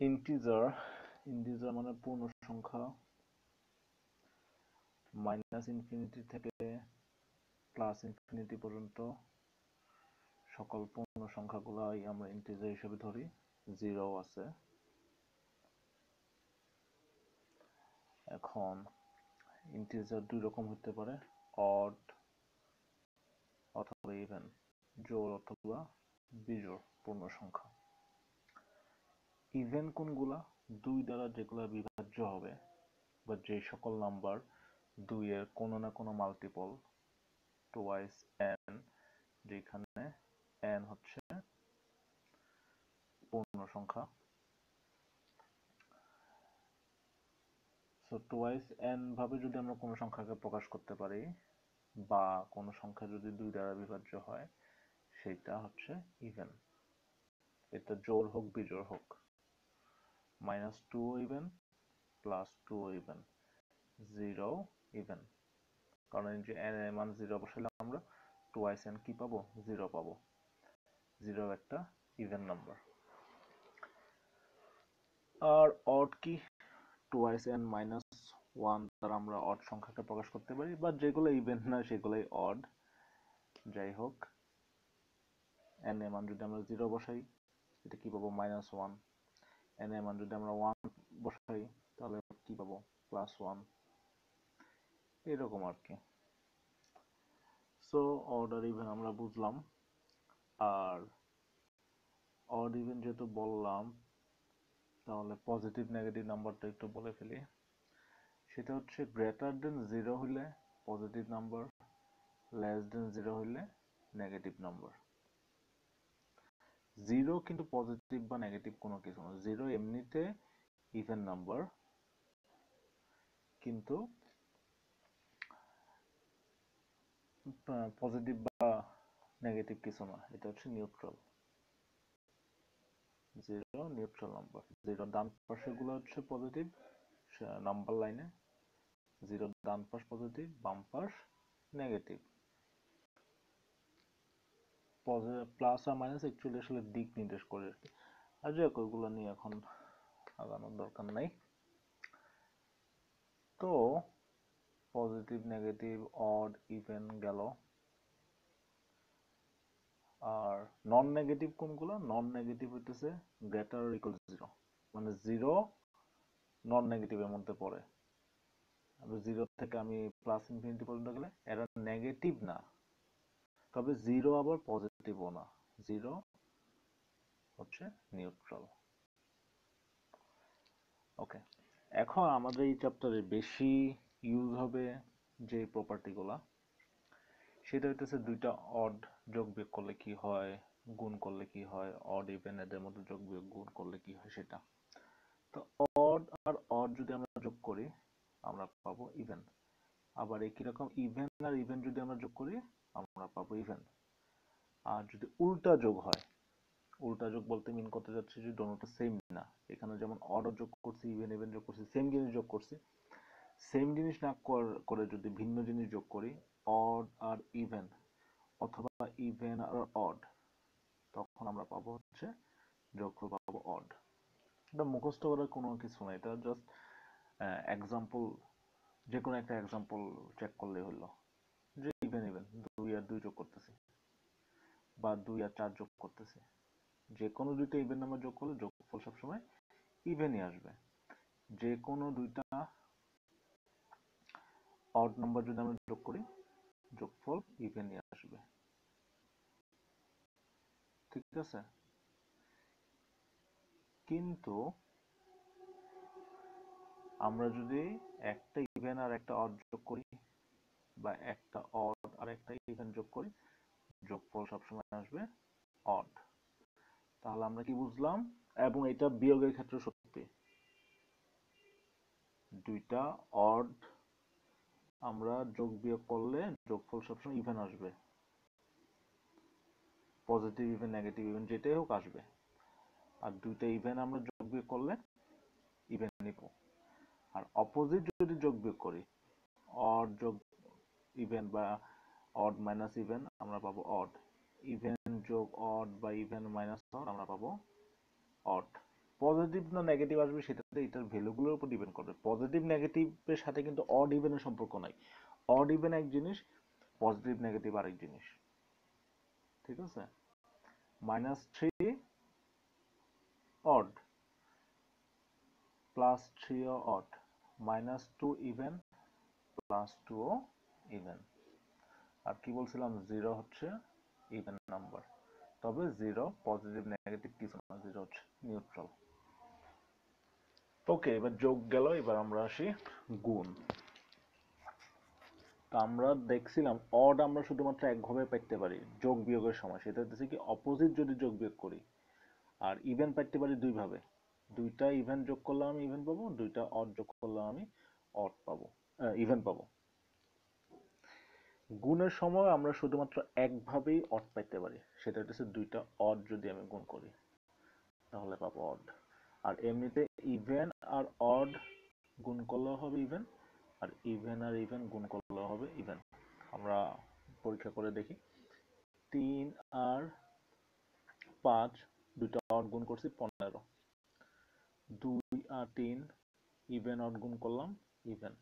Integer মানে পূর্ণ সংখ্যা -ইনফিনিটি থেকে +ইনফিনিটি পর্যন্ত সকল পূর্ণ সংখ্যাগুলাই আমরা ইন্টিজার হিসেবে ধরি, জিরো আছে। এখন ইন্টিজার দুই রকম হতে পারে, অড অথবা ইভেন, জোড় অথবা বিজোড় পূর্ণ সংখ্যা। ইভেন কোনগুলা? দুই দ্বারা যেগুলা বিভাজ্য হবে বা যে সকল নাম্বার দুইয়ের কোনো না কোনো মাল্টিপল, টুয়াইস n, যেখানে n হচ্ছে পূর্ণ সংখ্যা। সো টুয়াইস n ভাবে যদি আমরা কোনো সংখ্যাকে প্রকাশ করতে পারি বা কোনো সংখ্যা যদি দুই দ্বারা বিভাজ্য হয়, সেটা হচ্ছে ইভেন। এটা জোড় হোক বিজোড় হোক, -2 ইভেন, +2 ইভেন, 0 ইভেন। কারণ এই যে n এর মান 0 বসালে আমরা টুয়াইস n কি পাবো? 0 পাবো। 0 একটা ইভেন নাম্বার। আর অড কি? টুয়াইস n -1 দ্বারা আমরা অড সংখ্যাকে প্রকাশ করতে পারি, বা যেগুলো ইভেন না সেগুলোই অড। যাই হোক, n এর মান যদি আমরা 0 বসাই, এটা কি পাবো? -1। n এর মান যদি আমরা 1 বসাই, তাহলে কি পাবো? +1। এরকম আর কি। সো অড আর ইভেন আমরা বুঝলাম। আর অড ইভেন যেহেতু বললাম, তাহলে পজিটিভ নেগেটিভ নাম্বারটা একটু বলে ফেলি। সেটা হচ্ছে গ্রেটার দেন 0 হইলে পজিটিভ নাম্বার, লেস দেন 0 হইলে নেগেটিভ নাম্বার। 0 কিন্তু পজিটিভ বা নেগেটিভ কোনো কিছু না। 0 এমনিতে ইভেন নাম্বার, কিন্তু পজিটিভ বা নেগেটিভ কিছু না, এটা হচ্ছে নিউট্রাল। 0 neutral number. 0 ডান পাশেগুলো হচ্ছে পজিটিভ নাম্বার লাইনে, 0 ডান পাশ পজিটিভ, বাম পাশ নেগেটিভ। প্লাস আর মাইনাস অ্যাকচুয়ালি আসলে দিক নির্দেশ করে আর কি। আর যাই হোক, ওইগুলো নিয়ে এখন আগানোর দরকার নাই। তো পজিটিভ নেগেটিভ অড ইভেন গেল। আর নন নেগেটিভ কোনগুলো? নন নেগেটিভ হইতেছে গ্রেটার ইকুয়াল 0, মানে 0 নন নেগেটিভের মধ্যে পড়ে। 0 থেকে আমি +ইনফিনিটি পর্যন্ত গেলে এরা নেগেটিভ না, তবে 0 আবার পজিটিভও না, 0 হচ্ছে নিউট্রাল। ওকে, এখন আমাদের এই চ্যাপ্টারে বেশি ইউজ হবে যে প্রপার্টিগুলা, সেটা হইতেছে দুইটা অড যোগ বিয়োগ করলে কি হয়, গুণ করলে কি হয়, অড ইভেন এদের মধ্যে যোগ বিয়োগ গুণ করলে কি হয় সেটা। তো অড আর অড যদি আমরা যোগ করি, আমরা পাবো ইভেন। আবার একই রকম ইভেন আর ইভেন যদি আমরা যোগ করি, আমরা পাবো ইভেন। আর যদি উল্টা যোগ হয়, উল্টা যোগ বলতে মিন করতে যাচ্ছে যে দোনোটা সেম না। এখানে যেমন অড যোগ করছি, ইভেন ইভেন যোগ করছি, সেম জিনিস যোগ করছি, সেম জিনিস না করে যদি ভিন্ন জিনিস যোগ করি, অড আর ইভেন অথবা ইভেন আর অড, তখন আমরা পাবো হচ্ছে যোগফল পাবো অড। এটা মুখস্থ করার কোনো কিছু না, এটা জাস্ট এক্সাম্পল, যে কোনো একটা এক্সাম্পল চেক করলেই হলো যে ইভেন ইভেন 2 আর 2 যোগ করতেছি বা 2 আর 4 যোগ করতেছি, যে কোনো দুইটা ইভেন নাম্বার যোগ করলে যোগফল সবসময় ইভেনই আসবে। যে কোনো দুইটা অড নাম্বার যদি আমরা যোগ করি, যোগফল ইভেনই আসবে। ঠিক আছে? কিন্তু আমরা যদি একটা ইভেন আর একটা অড যোগ করি বা একটা অড আর একটা ইভেন যোগ করি, যোগফল সবসময় আসবে অড। তাহলে আমরা কি বুঝলাম? এবং এটা বিয়োগের ক্ষেত্রে সত্যি। দুইটা অড আমরা যোগ বিয়োগ করলে যোগফল সবসময় ইভেন আসবে, পজিটিভ ইভেন নেগেটিভ ইভেন যেটাই হোক আসবে। আর দুইটা ইভেন আমরা যোগ বিয়োগ করলে ইভেন নিব। আর অপোজিট যদি যোগ বিয়োগ করি, অড যোগ ইভেন বা অড মাইনাস ইভেন, আমরা পাবো অড। ইভেন যোগ অড বা ইভেন মাইনাস অড, আমরা পাবো অড। পজিটিভ না নেগেটিভ আসবে সেটাতে এটার ভ্যালুগুলোর উপর ডিপেন্ড করবে। পজিটিভ নেগেটিভের সাথে কিন্তু অড ইভেনের সম্পর্ক নাই। অড ইভেন এক জিনিস, পজিটিভ নেগেটিভ আরেক জিনিস, ঠিক আছে? -3 অড, +3 ও অড, -2 ইভেন, +2 ও ইভেন। আর কি বলছিলাম, 0 হচ্ছে ইভেন নাম্বার, তবে 0 পজিটিভ নেগেটিভ কিছু না, 0 হচ্ছে নিউট্রাল। ওকে, এবার যোগ গেল, এবার আমরা আসি গুণ। তো আমরা দেখছিলাম অড আমরা শুধুমাত্র একভাবে পাইতে পারি যোগ বিয়োগের সময়, সেটা হচ্ছে কি অপোজিট যদি যোগ বিয়োগ করি। আর ইভেন পাইতে পারি দুইভাবে, দুইটা ইভেন যোগ করলে আমি ইভেন পাবো, দুইটা অড যোগ করলে আমি অড পাবো, ইভেন পাবো। গুণের সময় আমরা শুধুমাত্র একভাবেই অড পাইতে পারি, সেটা হচ্ছে দুইটা অড যদি আমি গুণ করি তাহলে পাবো অড। আর এমনিতে ইভেন আর অড গুণ করলেও হবে ইভেন, আর ইভেন আর ইভেন গুণ করলেও হবে ইভেন। আমরা পরীক্ষা করে দেখি। 3 আর 5 দুইটা অড গুণ করছি 15। 2 আর 3 ইভেন অড গুণ করলাম ইভেন।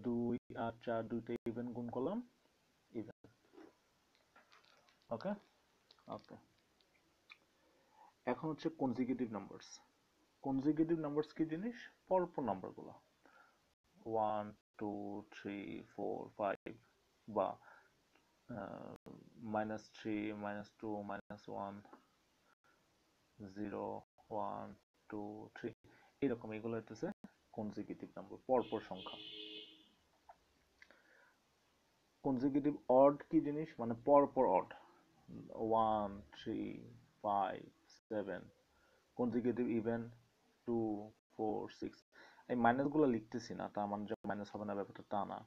2 আর 4 দুইটা ইভেন গুণ করলাম ইভেন। ওকে ওকে, এখন হচ্ছে কনজিকিউটিভ নাম্বারস। কনজিকিউটিভ নাম্বারস কি জিনিস? পরপর নাম্বারগুলো 1 2 3 4 5, বা -3 -2 -1 0 1 2 3, এরকম এগুলো হচ্ছে কনজিকিউটিভ নাম্বার, পরপর সংখ্যা। কনজিকিউটিভ অড কি জিনিস? মানে পরপর অড, 1 3 5 7। Consecutive even 2 4 6। এই মাইনাস গুলো লিখতেছি না, তার মানে যে মাইনাস হবে না ব্যাপারটা তা না।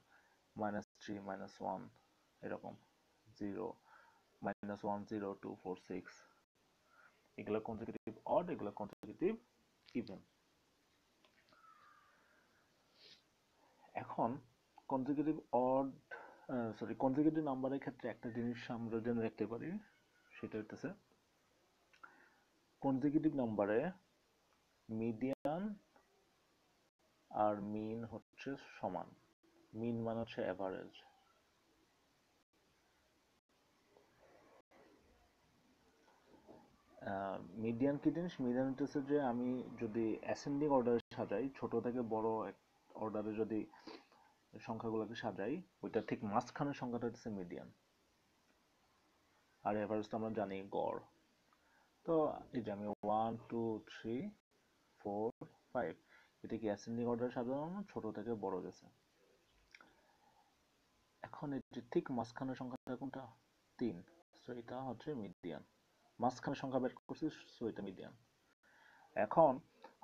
-3 -1 এরকম, 0 -1 0 2 4 6, এগুলো কনজিকিউটিভ অড, এগুলো কনজিকিউটিভ ইভেন। এখন কনজিকিউটিভ অড, সরি, কনজিকিউটিভ নাম্বারের ক্ষেত্রে একটা জিনিস আমরা জেনে রাখতে পারি, সেটা হচ্ছে কনজিকিউটিভ নাম্বারে মিডিয়ান আর মিন হচ্ছে সমান। মিন মানে হচ্ছে অ্যাভারেজ। মিডিয়ান কি জিনিস? মিডিয়ান হচ্ছে যে আমি যদি অ্যাসেন্ডিং অর্ডারে সাজাই, ছোট থেকে বড় অর্ডারে যদি সংখ্যাগুলোকে সাজাই, ওইটা ঠিক মাঝখানের সংখ্যাটা হচ্ছে মিডিয়ান। আর এভারেজ তো আমরা জানি গড়। তো এই যে আমি 1 2 3 4 5, এটা কি অ্যাসেন্ডিং অর্ডারে সাজানো, ছোট থেকে বড় গেছে। এখন এটি ঠিক মাঝখানের সংখ্যাটা কোনটা? 3, সো এটা হচ্ছে মিডিয়ান। মাঝখানের সংখ্যা বের করছি, সো এটা মিডিয়ান। এখন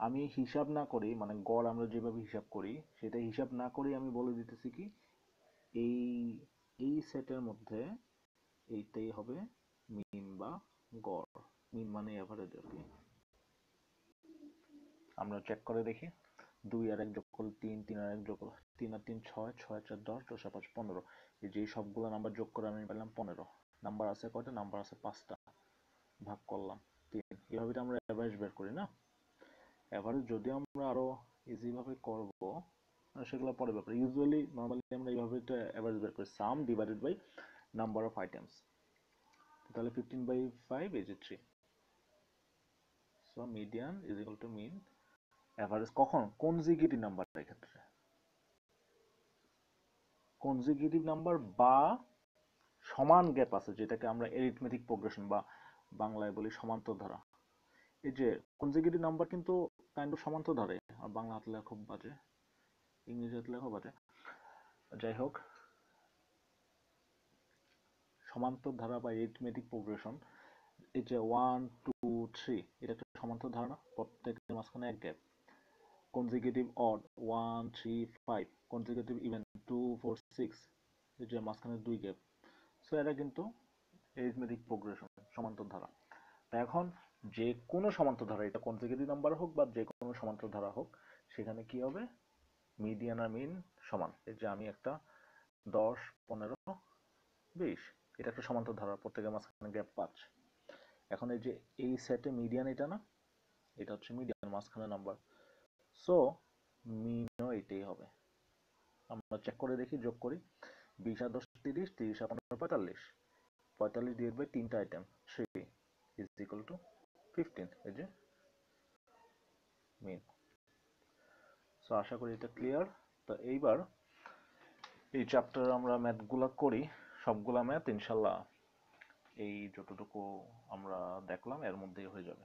আমি হিসাব না করি, মানে গড় আমরা যেভাবে হিসাব করি সেটা হিসাব না করি, আমি বলে দিতেছি কি এই এই সেটের মধ্যে এইটাই হবে মিন বা গড়। মিন মানে এভারেজ আর কি। আমরা চেক করে দেখি, 2 আর 1 যোগ করলে 3, 3 আর 1 যোগ করলে 3 আর 3 6, 6 আর 4 10, 10 আর 5 15। এই যে সবগুলো নাম্বার যোগ করে আমি পেলাম 15। নাম্বার আছে কয়টা? নাম্বার আছে 5টা। ভাগ করলাম 3। এভাবে আমরা এভারেজ বের করি না? এভারেজ যদি আমরা আরো ইজি ভাবে করব, সেগুলো পরে ব্যাপার। ইউজুয়ালি নরমালি আমরা এইভাবে এভারেজ বের করি, sum divided by number of items. তাহলে 15/5 is 3। So median is equal to mean. Average কখন? কনজিকিউটিভ নাম্বারের ক্ষেত্রে। কনজিকিউটিভ নাম্বার বা সমান গ্যাপ আছে, যেটাকে আমরা এরিথমেটিক প্রোগ্রেশন বা বাংলায় বলি সমান্তর ধারা। এই যে কনজিকিউটিভ নাম্বার কিন্তু কাইন্ড অফ সমান্তর ধারে, আর বাংলা হাতে লেখা খুব বাজে, ইংরেজি হাতে লেখা বাজে, যাই হোক, সমান্তর ধারা বা এরিথমেটিক প্রোগ্রেশন। এই যে 1 2 3, এটা একটা সমান্তর ধারা, প্রত্যেকের মাঝখানে এক gap. Consecutive odd 1 3 5, consecutive even 2 4 6, এই যে মাঝখানে দুই গ্যাপ। সো এটা কিন্তু এরিথমেটিক প্রোগ্রেশন, সমান্তর ধারা। এখন যে কোনো সমান্তর ধারা, এটা কনজিকিউটিভ নাম্বার হোক বা যে কোনো সমান্তর ধারা হোক, সেখানে কি হবে? মিডিয়ান আর মিন সমান। এই যে আমি একটা 10 15 20, এটা একটা সমান্তর ধারা, প্রত্যেকের মাঝখানে গ্যাপ 5। এখন এই যে এই সেটে মিডিয়ান এটা না, এটা হচ্ছে মিডিয়ান, মাঝখানে নাম্বার। সো মিনও এটাই হবে। আমরা চেক করে দেখি, যোগ করি। 20 আর 10 30, 30 আর 15 45, 45 ডিভাইড বাই 3টা আইটেম 3 ইজ ইকুয়াল টু 15। এই যে মিন। সো আশা করি এটা ক্লিয়ার। তো এইবার এই চ্যাপ্টারে আমরা ম্যাথগুলা করি, সবগুলা ম্যাথ ইনশাল্লাহ এই যতটুকু আমরা দেখলাম এর মধ্যেই হয়ে যাবে।